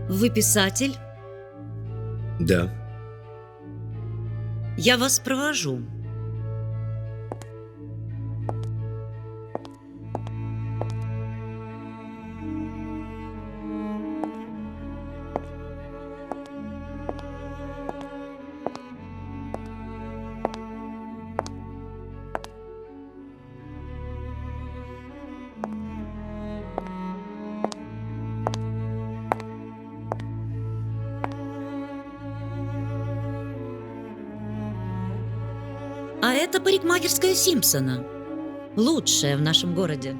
Вы писатель? Да. Я вас провожу. А это парикмахерская Симпсона. Лучшая в нашем городе.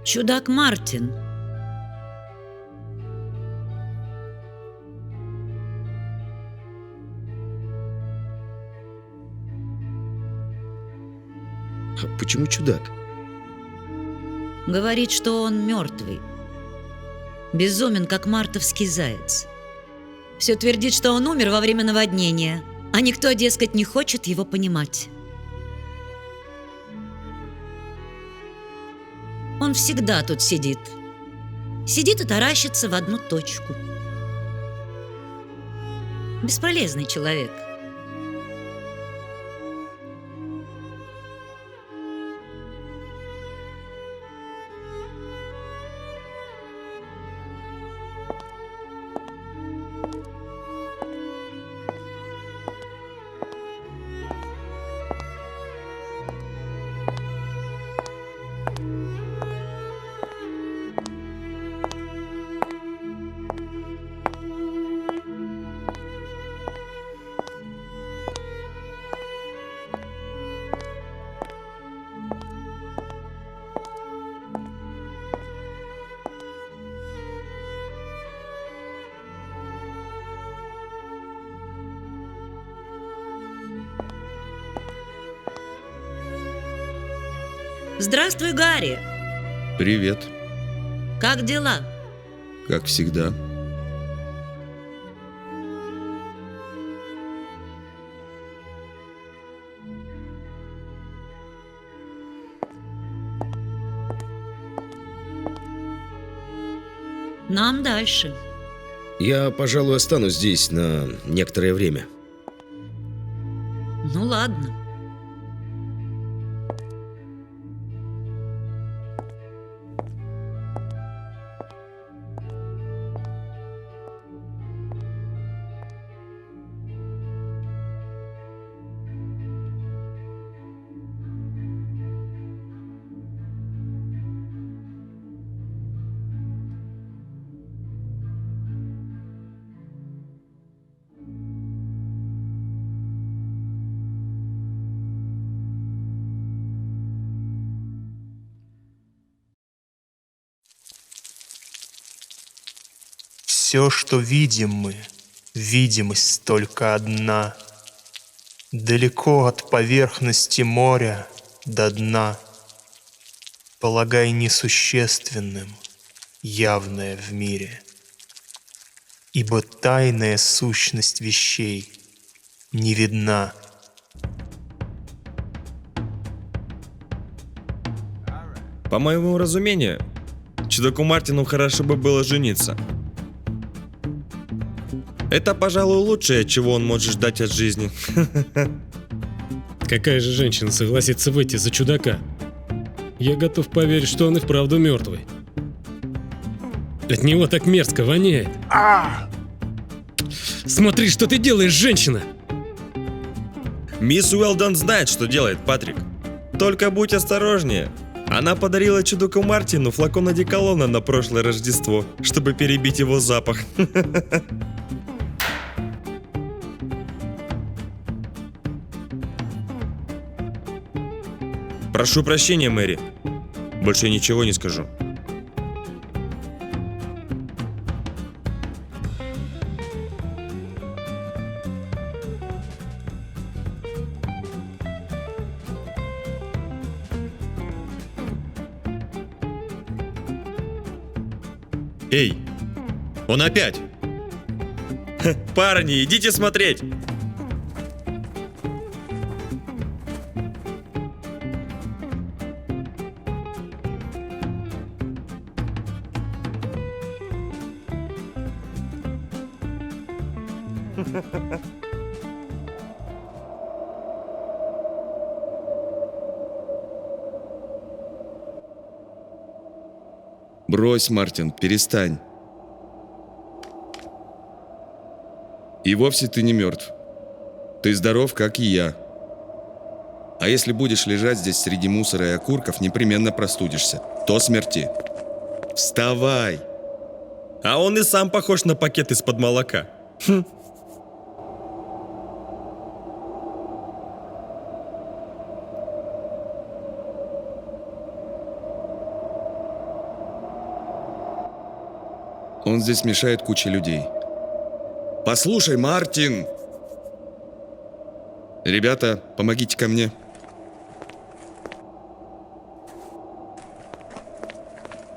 Чудак Мартин. А почему чудак? Говорит, что он мертвый. Безумен, как мартовский заяц. Все твердит, что он умер во время наводнения, а никто, дескать, не хочет его понимать. Он всегда тут сидит. Сидит и таращится в одну точку. Бесполезный человек. Здравствуй, Гарри. Привет. Как дела? Как всегда. Нам дальше. Я, пожалуй, останусь здесь на некоторое время. Ну ладно. Все, что видим мы, видимость только одна. Далеко от поверхности моря до дна. Полагай несущественным, явное в мире. Ибо тайная сущность вещей не видна. По моему разумению, чудаку Мартину хорошо бы было жениться. Это, пожалуй, лучшее, чего он может ждать от жизни. Какая же женщина согласится выйти за чудака? Я готов поверить, что он и вправду мертвый. От него так мерзко воняет. Смотри, что ты делаешь, женщина! Мисс Уэлдон знает, что делает, Патрик. Только будь осторожнее. Она подарила чудаку Мартину флакон одеколона на прошлое Рождество, чтобы перебить его запах. Прошу прощения, Мэри. Больше я ничего не скажу. Эй, он опять! Парни, идите смотреть! Брось, Мартин, перестань. И вовсе ты не мертв. Ты здоров, как и я. А если будешь лежать здесь среди мусора и окурков, непременно простудишься. До смерти. Вставай! А он и сам похож на пакет из-под молока. Он здесь мешает куче людей. Послушай, Мартин! Ребята, помогите ко мне.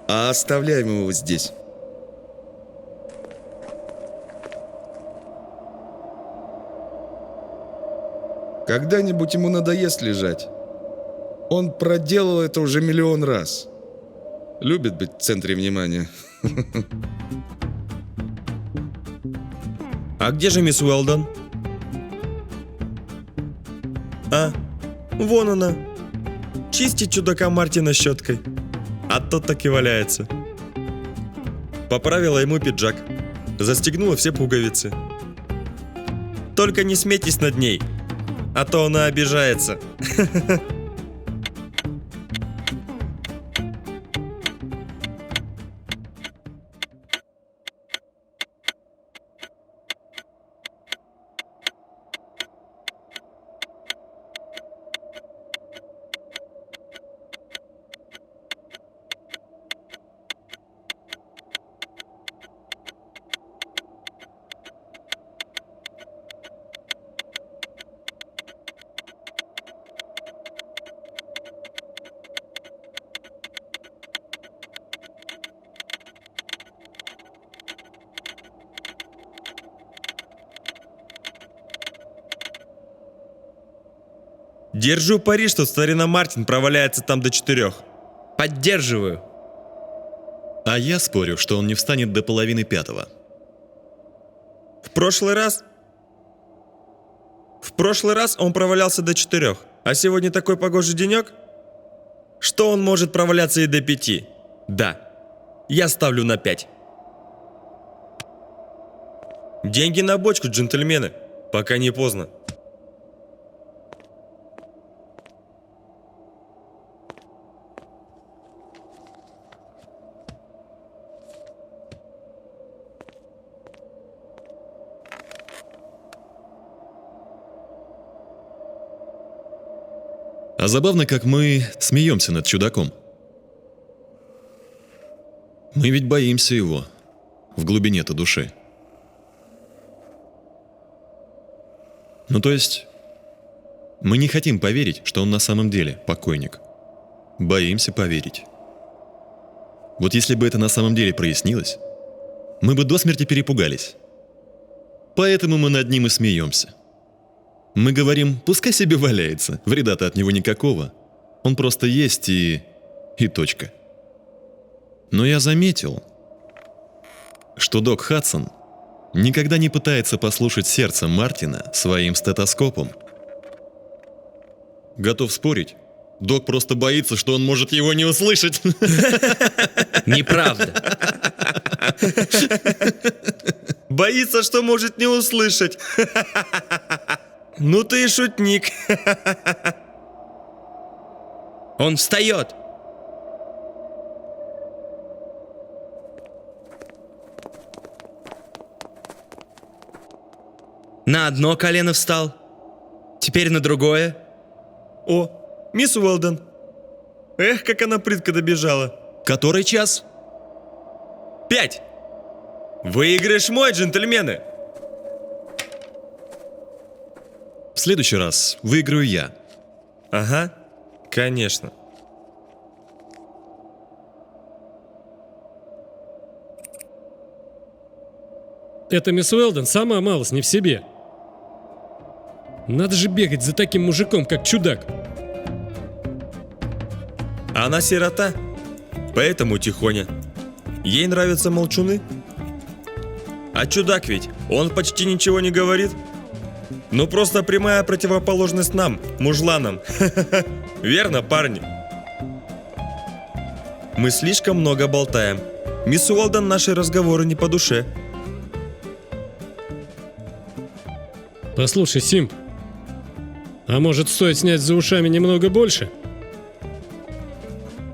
А оставляем его здесь. Когда-нибудь ему надоест лежать. Он проделал это уже миллион раз. Любит быть в центре внимания. А где же мисс Уэлдон? А, вон она. Чистит чудака Мартина щеткой. А тот так и валяется. Поправила ему пиджак. Застегнула все пуговицы. Только не смейтесь над ней, а то она обижается. Держу пари, что старина Мартин проваляется там до 4. Поддерживаю. А я спорю, что он не встанет до 4:30. В прошлый раз он провалялся до 4, а сегодня такой погожий денек, что он может проваляться и до 5. Да, я ставлю на 5. Деньги на бочку, джентльмены, пока не поздно. А забавно, как мы смеемся над чудаком. Мы ведь боимся его в глубине-то души. Ну то есть, мы не хотим поверить, что он на самом деле покойник. Боимся поверить. Вот если бы это на самом деле прояснилось, мы бы до смерти перепугались. Поэтому мы над ним и смеемся. Мы говорим, пускай себе валяется, вреда-то от него никакого. Он просто есть и точка. Но я заметил, что док Хадсон никогда не пытается послушать сердце Мартина своим стетоскопом. Готов спорить, док просто боится, что он может его не услышать. Неправда. Боится, что может не услышать. Ну ты и шутник. Он встает. На одно колено встал, теперь на другое. О, мисс Уэлден. Эх, как она прытко добежала. Который час? 5. Выигрыш мой, джентльмены. В следующий раз выиграю я. Ага, конечно. Эта мисс Уэлден сама малость не в себе. Надо же бегать за таким мужиком, как чудак. Она сирота, поэтому тихоня. Ей нравятся молчуны. А чудак ведь, он почти ничего не говорит. Ну просто прямая противоположность нам, мужланам. Верно, парни? Мы слишком много болтаем. Мисс Уэлден наши разговоры не по душе. Послушай, Симп, а может стоит снять за ушами немного больше?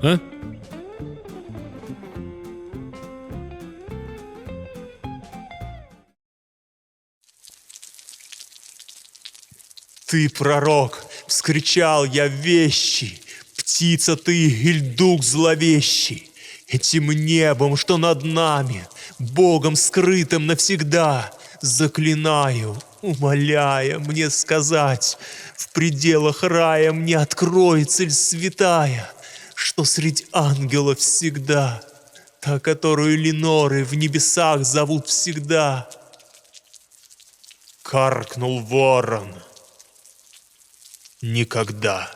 А? Ты пророк, вскричал я вещи, птица ты, Ильдук зловещий. Этим небом, что над нами, Богом скрытым навсегда, заклинаю, умоляя мне сказать, в пределах рая мне открой цель святая, что средь ангелов всегда, та, которую Леноры в небесах зовут всегда. Каркнул ворон. Никогда.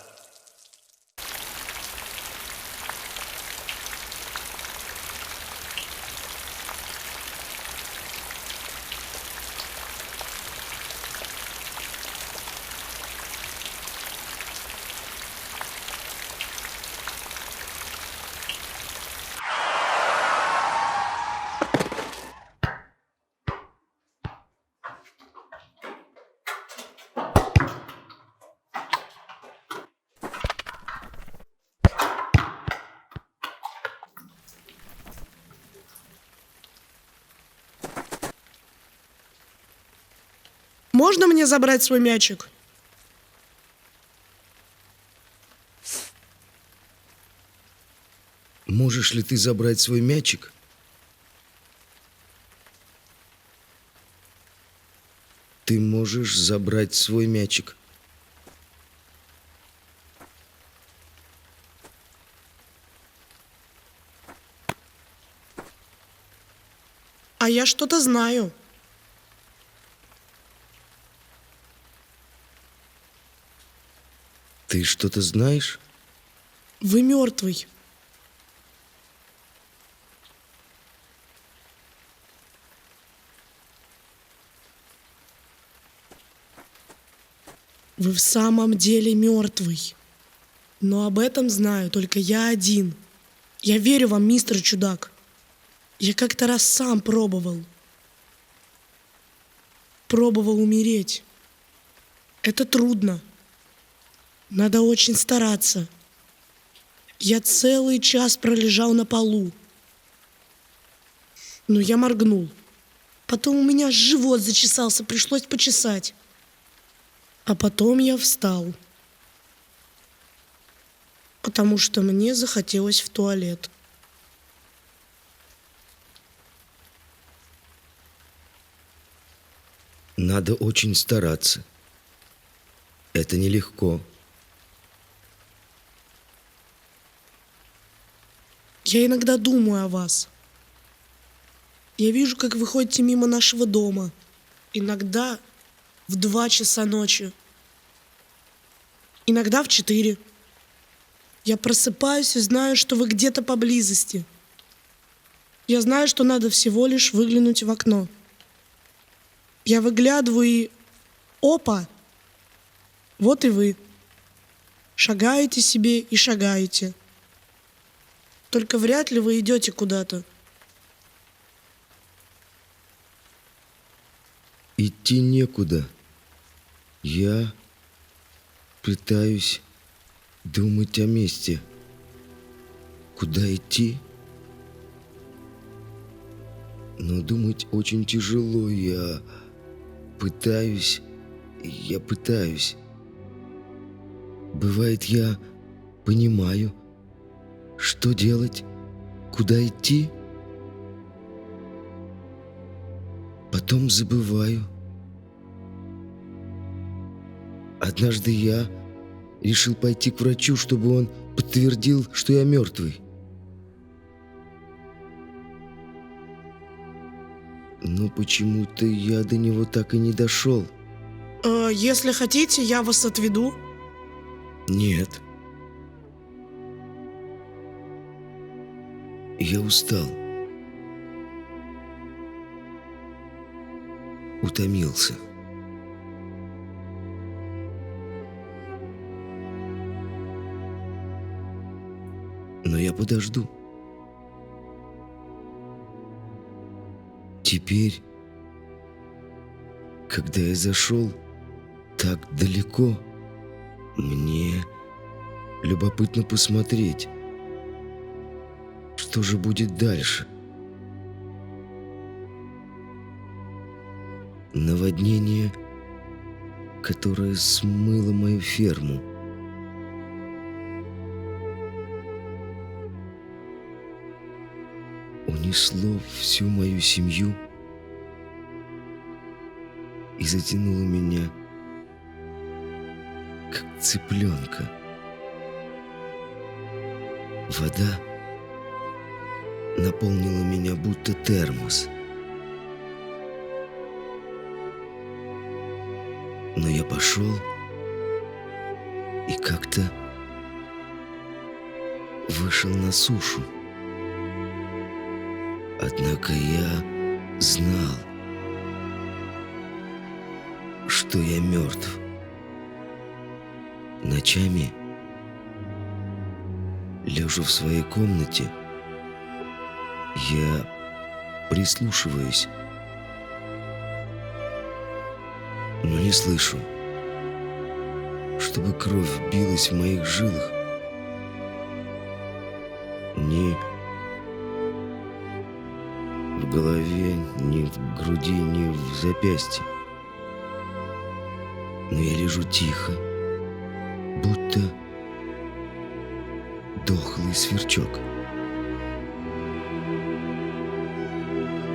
Можно мне забрать свой мячик? Можешь ли ты забрать свой мячик? Ты можешь забрать свой мячик. А я что-то знаю. Ты что-то знаешь? Вы мертвый. Вы в самом деле мертвый. Но об этом знаю только я один. Я верю вам, мистер Чудак. Я как-то раз сам пробовал. Пробовал умереть. Это трудно. Надо очень стараться. Я целый час пролежал на полу. Но я моргнул. Потом у меня живот зачесался, пришлось почесать. А потом я встал. Потому что мне захотелось в туалет. Надо очень стараться. Это нелегко. Я иногда думаю о вас. Я вижу, как вы ходите мимо нашего дома. Иногда в 2 часа ночи. Иногда в 4. Я просыпаюсь и знаю, что вы где-то поблизости. Я знаю, что надо всего лишь выглянуть в окно. Я выглядываю и... Опа! Вот и вы. Шагаете себе и шагаете. Только вряд ли вы идете куда-то. Идти некуда. Я пытаюсь думать о месте. Куда идти? Но думать очень тяжело. Я пытаюсь. Бывает, я понимаю, что делать, куда идти. Потом забываю. Однажды я решил пойти к врачу, чтобы он подтвердил, что я мертвый. Но почему-то я до него так и не дошел. Если хотите, я вас отведу. Нет. Я устал. Утомился. Но я подожду. Теперь, когда я зашел так далеко, мне любопытно посмотреть, что же будет дальше. Наводнение, которое смыло мою ферму. Унесло всю мою семью и затянуло меня, как цыпленка. Вода наполнила меня, будто термос. Но я пошел и как-то вышел на сушу. Однако я знал, что я мертв. Ночами, лежа в своей комнате, я прислушиваюсь, но не слышу, чтобы кровь билась в моих жилах. Ни в голове, ни в груди, ни в запястье. Но я лежу тихо, будто дохлый сверчок.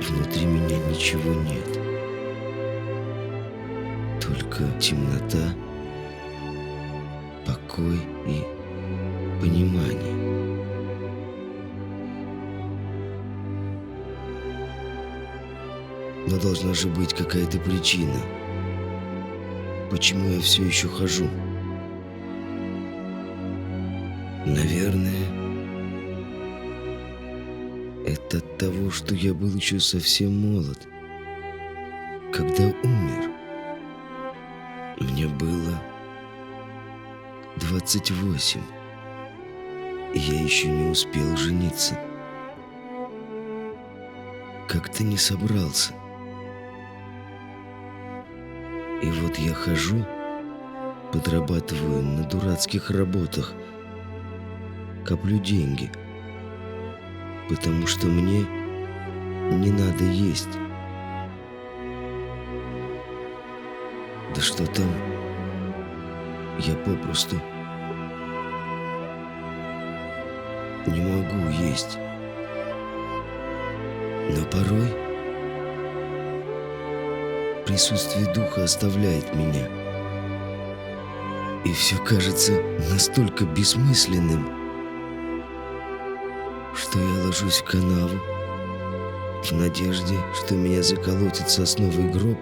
Внутри меня ничего нет. Только темнота, покой и понимание. Но должна же быть какая-то причина, почему я все еще хожу. Наверное, это от того, что я был еще совсем молод, когда умер. Мне было 28, и я еще не успел жениться. Как-то не собрался. И вот я хожу, подрабатываю на дурацких работах, коплю деньги, потому что мне не надо есть. Да что там, я попросту не могу есть. Но порой присутствие духа оставляет меня, и все кажется настолько бессмысленным, что я ложусь в канаву в надежде, что меня заколотит сосновый гроб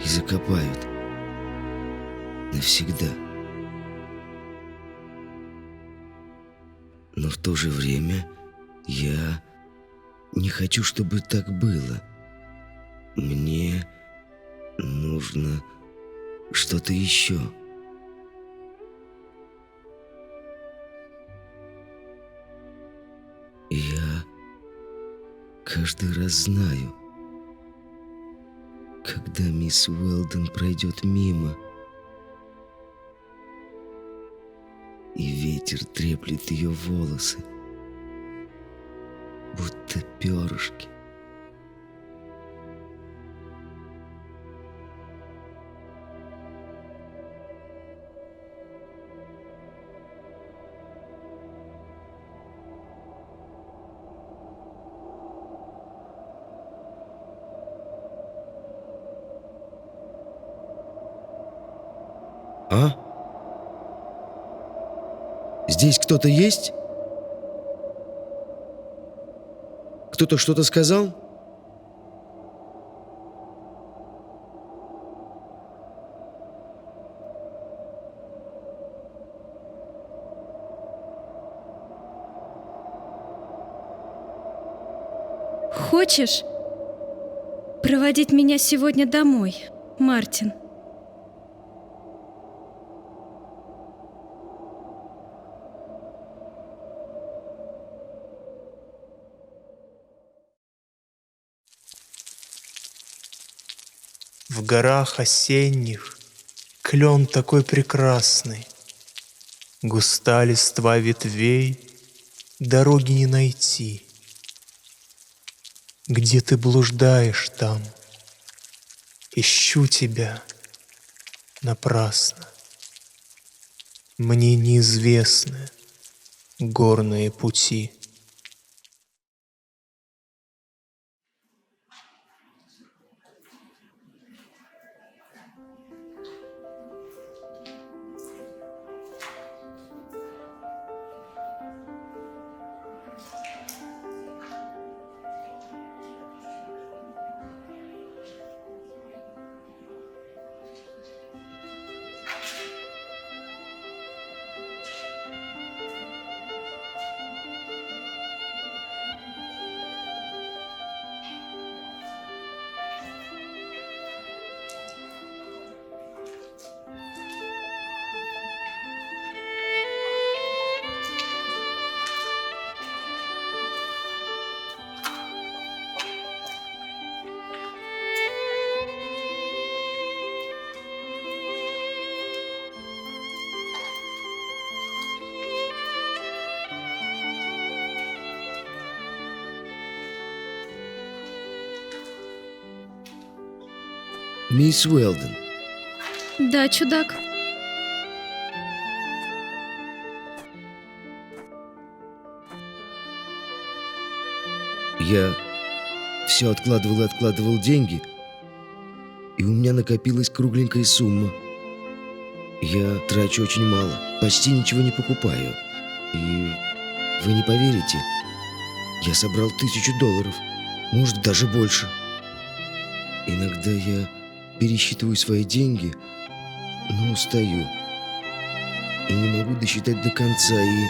и закопают навсегда. Но в то же время я не хочу, чтобы так было. Мне нужно что-то еще. Я каждый раз знаю, когда мисс Уэлдон пройдет мимо, и ветер треплет ее волосы, будто перышки. А? Здесь кто-то есть? Кто-то что-то сказал? Хочешь проводить меня сегодня домой, Мартин? В горах осенних клен такой прекрасный, густа листва ветвей, дороги не найти. Где ты блуждаешь там? Ищу тебя напрасно. Мне неизвестны горные пути. Мисс Уэлдон, Да, чудак. я все откладывал и откладывал деньги, и у меня накопилась кругленькая сумма. Я трачу очень мало, почти ничего не покупаю. И вы не поверите, я собрал $1000, может, даже больше. Иногда я пересчитываю свои деньги, но устаю. И не могу досчитать до конца, и...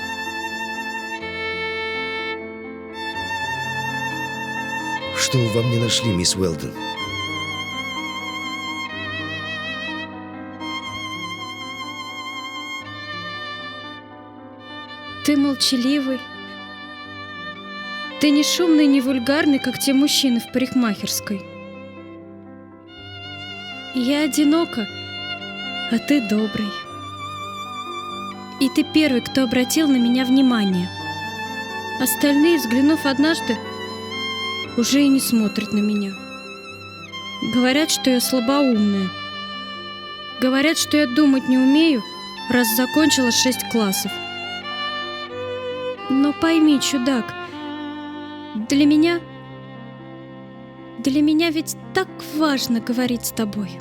Что вы во мне нашли, мисс Уэлдон? Ты молчаливый. Ты не шумный, не вульгарный, как те мужчины в парикмахерской. Я одинока, а ты добрый. И ты первый, кто обратил на меня внимание. Остальные, взглянув однажды, уже и не смотрят на меня. Говорят, что я слабоумная. Говорят, что я думать не умею, раз закончила 6 классов. Но пойми, чудак, для меня ведь так важно говорить с тобой.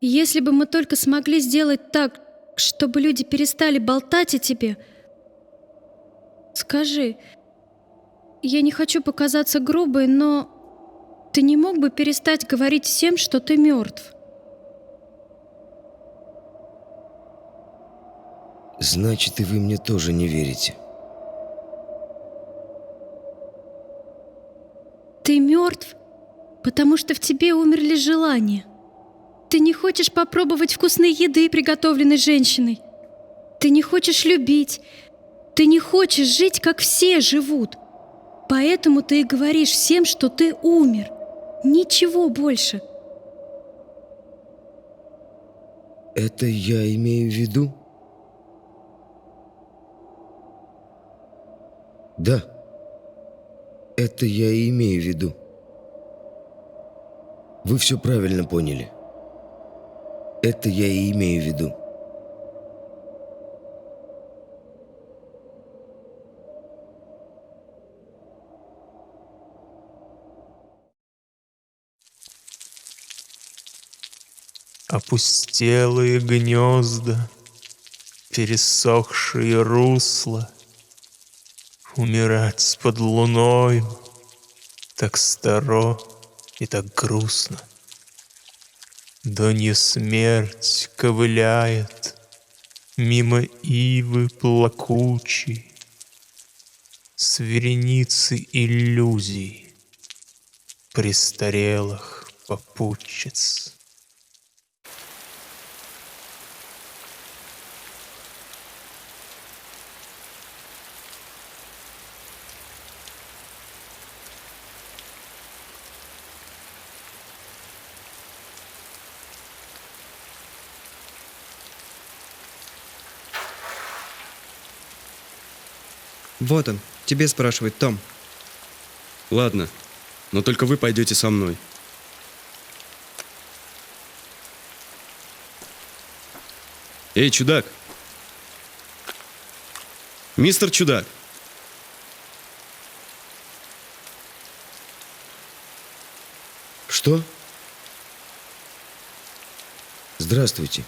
Если бы мы только смогли сделать так, чтобы люди перестали болтать о тебе. Скажи, я не хочу показаться грубой, но Ты не мог бы перестать говорить всем, что ты мертв? Значит, и вы мне тоже не верите. Ты мертв, потому что в тебе умерли желания. Ты не хочешь попробовать вкусной еды, приготовленной женщиной. Ты не хочешь любить. Ты не хочешь жить, как все живут. Поэтому ты и говоришь всем, что ты умер. Ничего больше. Это я имею в виду? Да. Это я и имею в виду. Вы все правильно поняли. Это я и имею в виду. Опустелые гнезда, пересохшие русла, умирать под луною так старо и так грустно. Донья смерть ковыляет мимо ивы плакучей, с вереницей иллюзий престарелых попутчиц. Вот он, тебе спрашивает Том. Ладно, но только вы пойдете со мной. Эй, чудак! Мистер Чудак! Что? Здравствуйте.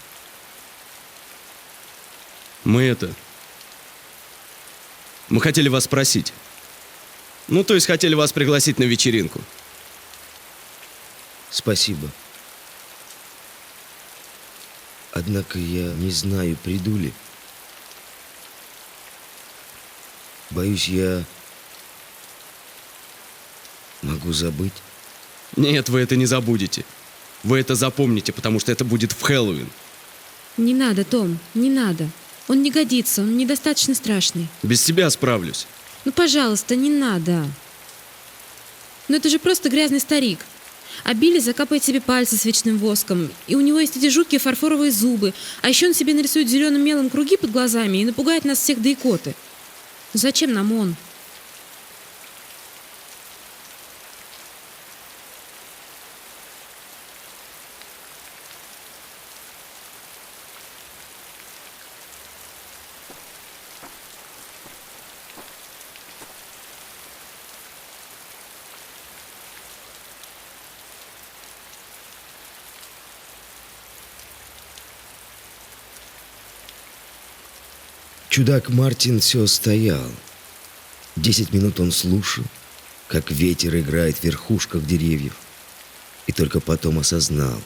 Мы хотели вас спросить. Ну, то есть хотели вас пригласить на вечеринку. Спасибо. Однако я не знаю, приду ли. Боюсь, я могу забыть. Нет, вы это не забудете. Вы это запомните, потому что это будет в Хэллоуин. Не надо, Том, не надо. Он не годится, он недостаточно страшный. Без тебя справлюсь. Ну, пожалуйста, не надо. Ну, это же просто грязный старик. А Билли закапает себе пальцы свечным воском. И у него есть эти жуткие фарфоровые зубы. А еще он себе нарисует зеленым мелом круги под глазами и напугает нас всех до икоты. Ну, зачем нам он? Чудак Мартин все стоял. 10 минут он слушал, как ветер играет в верхушках деревьев, и только потом осознал,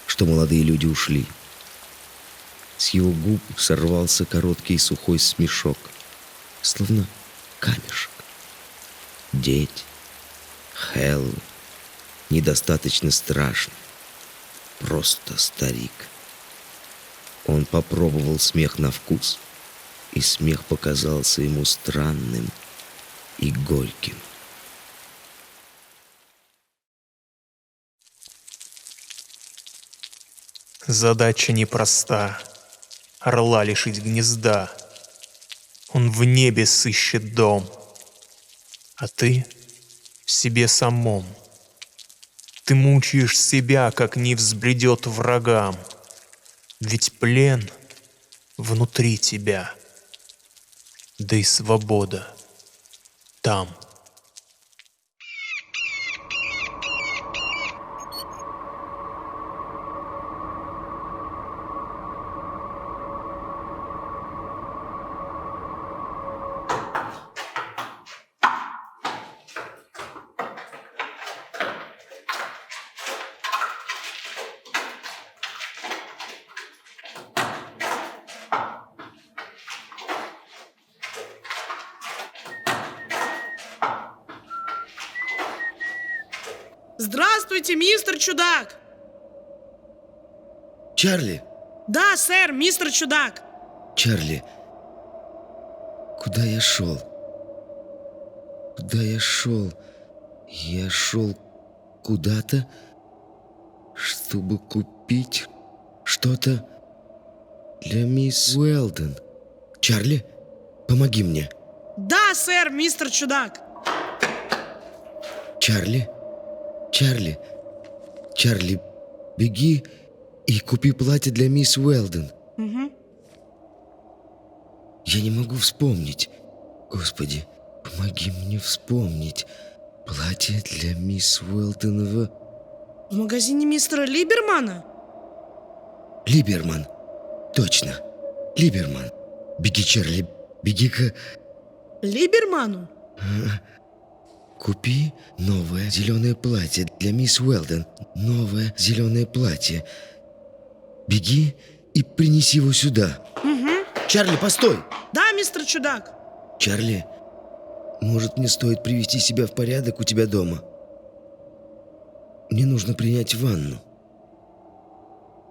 что молодые люди ушли. С его губ сорвался короткий сухой смешок, словно камешек. Дети, Хэллоуин, недостаточно страшно, просто старик. Он попробовал смех на вкус, и смех показался ему странным и горьким. Задача непроста. Орла лишить гнезда. Он в небе сыщет дом, а ты в себе самом. Ты мучаешь себя, как не взбредет врагам. Ведь плен внутри тебя, да и свобода там. Здравствуйте, мистер Чудак! Чарли! Да, сэр, мистер Чудак! Чарли! Куда я шел? Куда я шел? Я шел куда-то, чтобы купить что-то для мисс Уэлден. Чарли, помоги мне. Да, сэр, мистер Чудак! Чарли, Чарли, Чарли, беги и купи платье для мисс Уэлден. Угу. Я не могу вспомнить. Господи, помоги мне вспомнить. Платье для мисс Уэлден В магазине мистера Либермана? Либерман. Точно. Либерман. Беги, Чарли, беги-ка. Либерману? Купи новое зеленое платье для мисс Уэлден. Новое зеленое платье. Беги и принеси его сюда. Угу. Чарли, постой! Да, мистер Чудак. Чарли, может, мне стоит привести себя в порядок у тебя дома? Мне нужно принять ванну.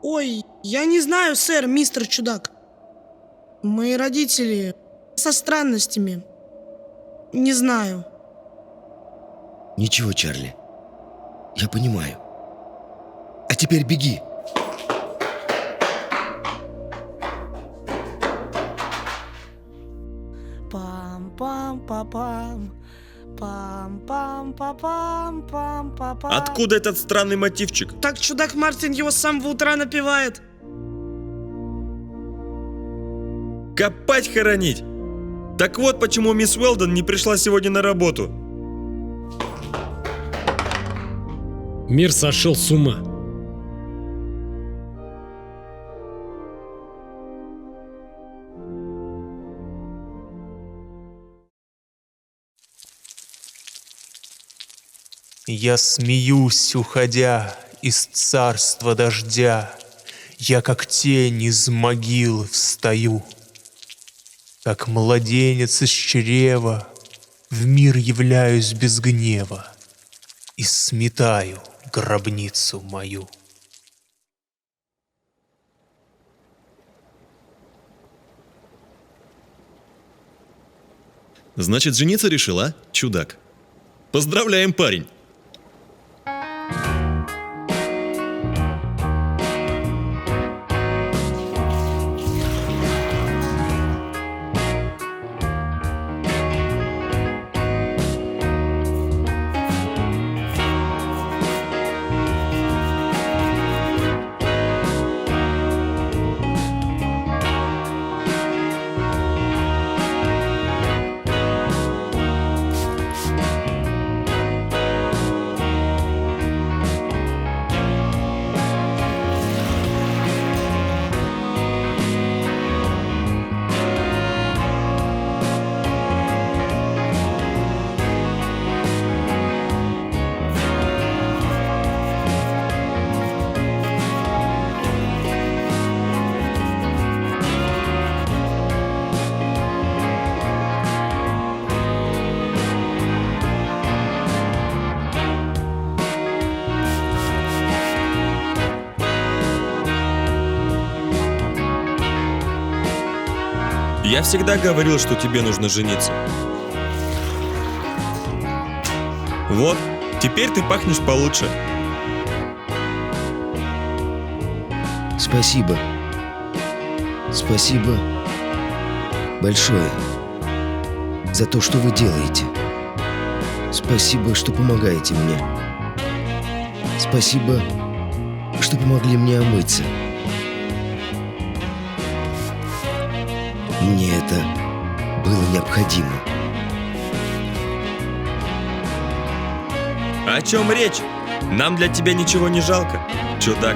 Ой, я не знаю, сэр, мистер Чудак. Мои родители со странностями. Не знаю. Ничего, Чарли. Я понимаю. А теперь беги. Пам-пам-па-пам. Пам-пам-па-пам-пам-па-пам. Откуда этот странный мотивчик? Так Чудак Мартин его с самого утра напевает. Копать хоронить! Так вот почему мисс Уэлден не пришла сегодня на работу. Мир сошел с ума. Я смеюсь, уходя из царства дождя. Я как тень из могилы встаю. Как младенец из чрева в мир являюсь без гнева и сметаю гробницу мою. Значит, жениться решил, а, чудак? Поздравляем, парень! Я всегда говорил, что тебе нужно жениться. Вот, теперь ты пахнешь получше. Спасибо. Спасибо большое за то, что вы делаете. Спасибо, что помогаете мне. Спасибо, что помогли мне омыться. Мне это было необходимо. О чем речь? Нам для тебя ничего не жалко, чудак.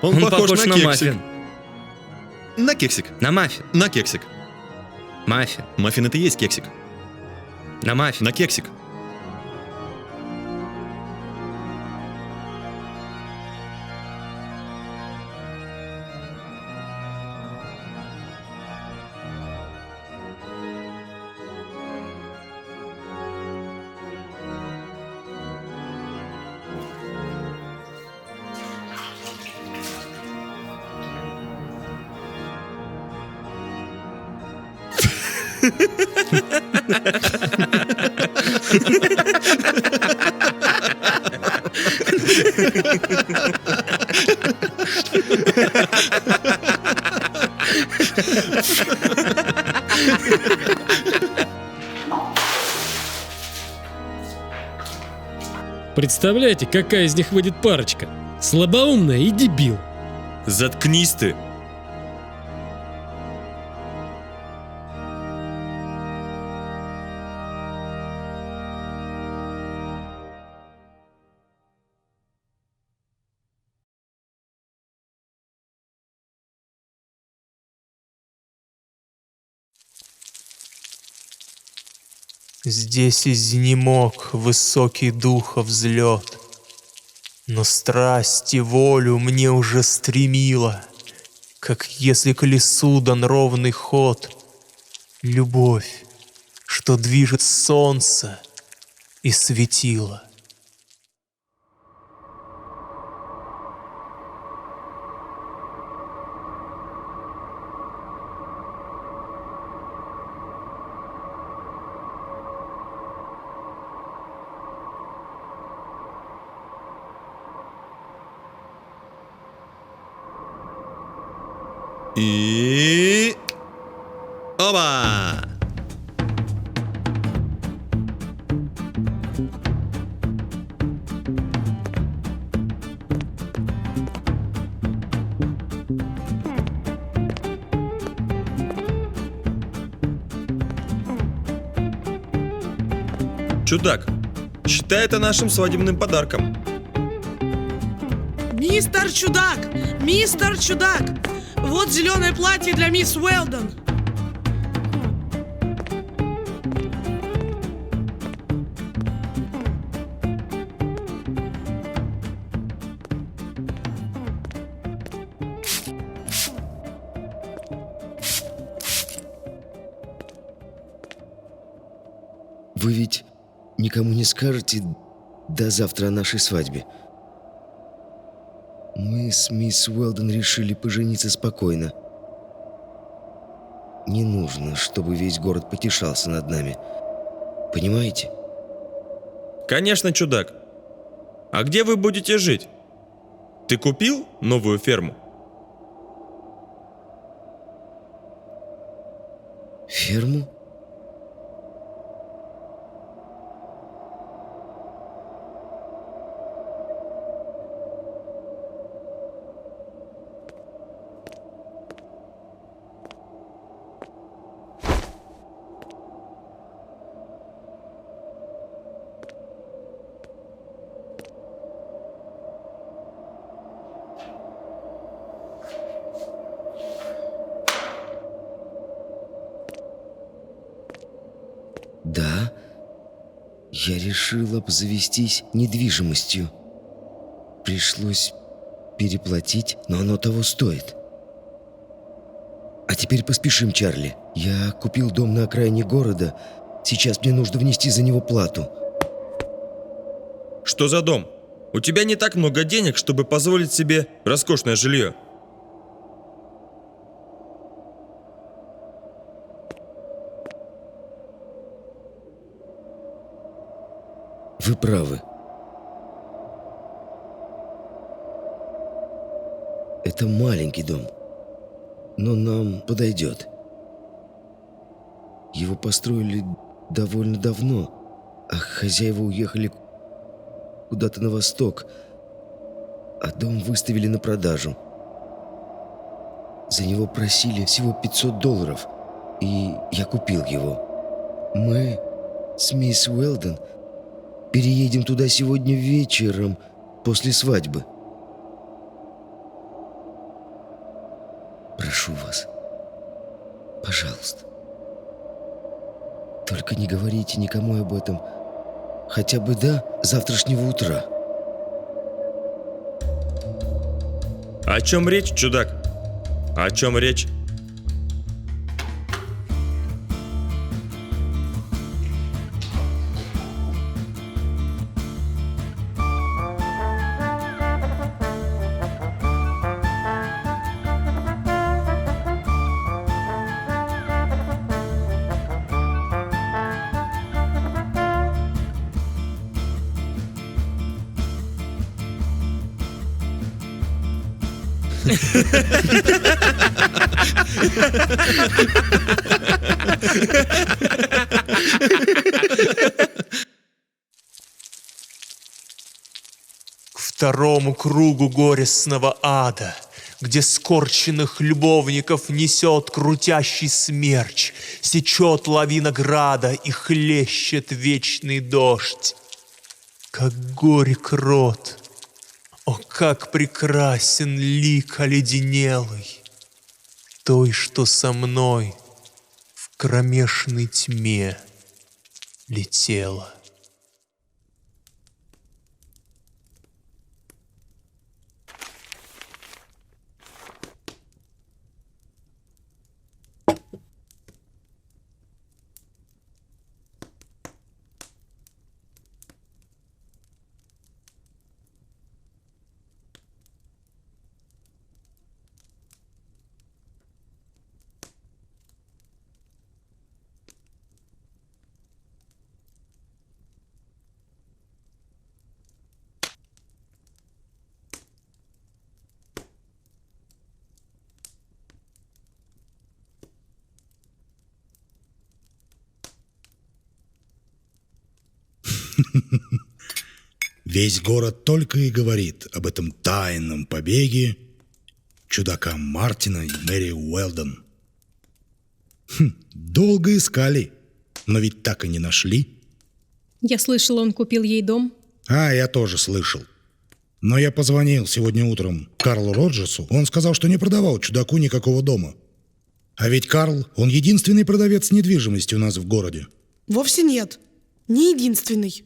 Он похож на кексик. маффин. На кексик. На маффин. На кексик. Маффин. Маффин это и есть кексик. На маффин. На кексик. Представляете, какая из них выйдет парочка? Слабоумная и дебил. Заткнись ты. Здесь изнемог высокий духа взлет, но страсть и волю мне уже стремила, как если к лесу дан ровный ход. Любовь, что движет солнце и светило. И... Оба! Чудак, считай это нашим свадебным подарком. Мистер Чудак! Мистер Чудак! Вот зеленое платье для мисс Уэлдон. Вы ведь никому не скажете до завтра о нашей свадьбе? Мы с мисс Уэлдон решили пожениться спокойно. Не нужно, чтобы весь город потешался над нами. Понимаете? Конечно, чудак. А где вы будете жить? Ты купил новую ферму? Ферму? Да, я решил обзавестись недвижимостью. Пришлось переплатить, но оно того стоит. А теперь поспешим, Чарли. Я купил дом на окраине города. Сейчас мне нужно внести за него плату. Что за дом? У тебя не так много денег, чтобы позволить себе роскошное жилье. Вы правы. Это маленький дом, но нам подойдет. Его построили довольно давно, а хозяева уехали куда-то на восток, а дом выставили на продажу. За него просили всего $500, и я купил его. Мы с мисс Уэлдон переедем туда сегодня вечером, после свадьбы. прошу вас, пожалуйста, только не говорите никому об этом, хотя бы до завтрашнего утра. О чем речь, чудак? О чем речь? К второму кругу горестного ада, где скорченных любовников несет крутящий смерч, сечет лавина града и хлещет вечный дождь. Как горек рот, о, как прекрасен лик оледенелый той, что со мной в кромешной тьме летела. Весь город только и говорит об этом тайном побеге чудака Мартина и Мэри Уэлдон. Долго искали, но ведь так и не нашли. Я слышала, он купил ей дом. Я тоже слышал. Но я позвонил сегодня утром Карлу Роджерсу. Он сказал, что не продавал чудаку никакого дома. А ведь Карл, он единственный продавец недвижимости у нас в городе. Вовсе нет. Не единственный.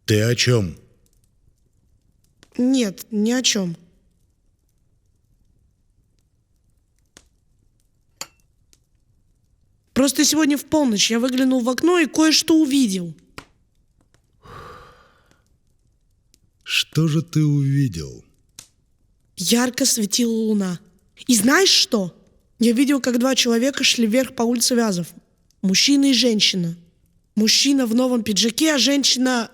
Ты о чем? Нет, ни о чем. Просто сегодня в полночь я выглянул в окно и кое-что увидел. Что же ты увидел? Ярко светила луна. И знаешь что? Я видел, как два человека шли вверх по улице Вязов. Мужчина и женщина. Мужчина в новом пиджаке, а женщина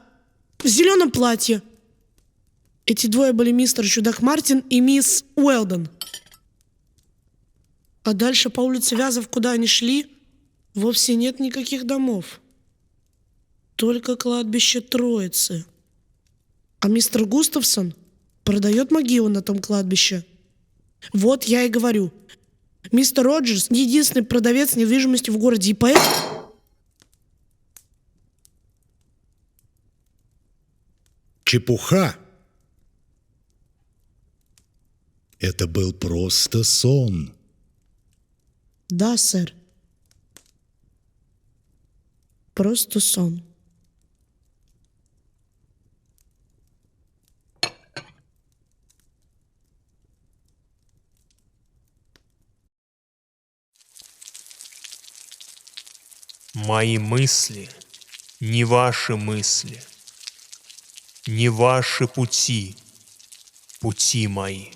в зеленом платье. Эти двое были мистер Чудак Мартин и мисс Уэлдон. А дальше по улице Вязов, куда они шли, вовсе нет никаких домов. Только кладбище Троицы. А мистер Густавсон продает могилу на том кладбище. Вот я и говорю. Мистер Роджерс — единственный продавец недвижимости в городе, и поэтому... Чепуха! Это был просто сон. Да, сэр. Просто сон. Мои мысли не ваши мысли, не ваши пути, пути мои.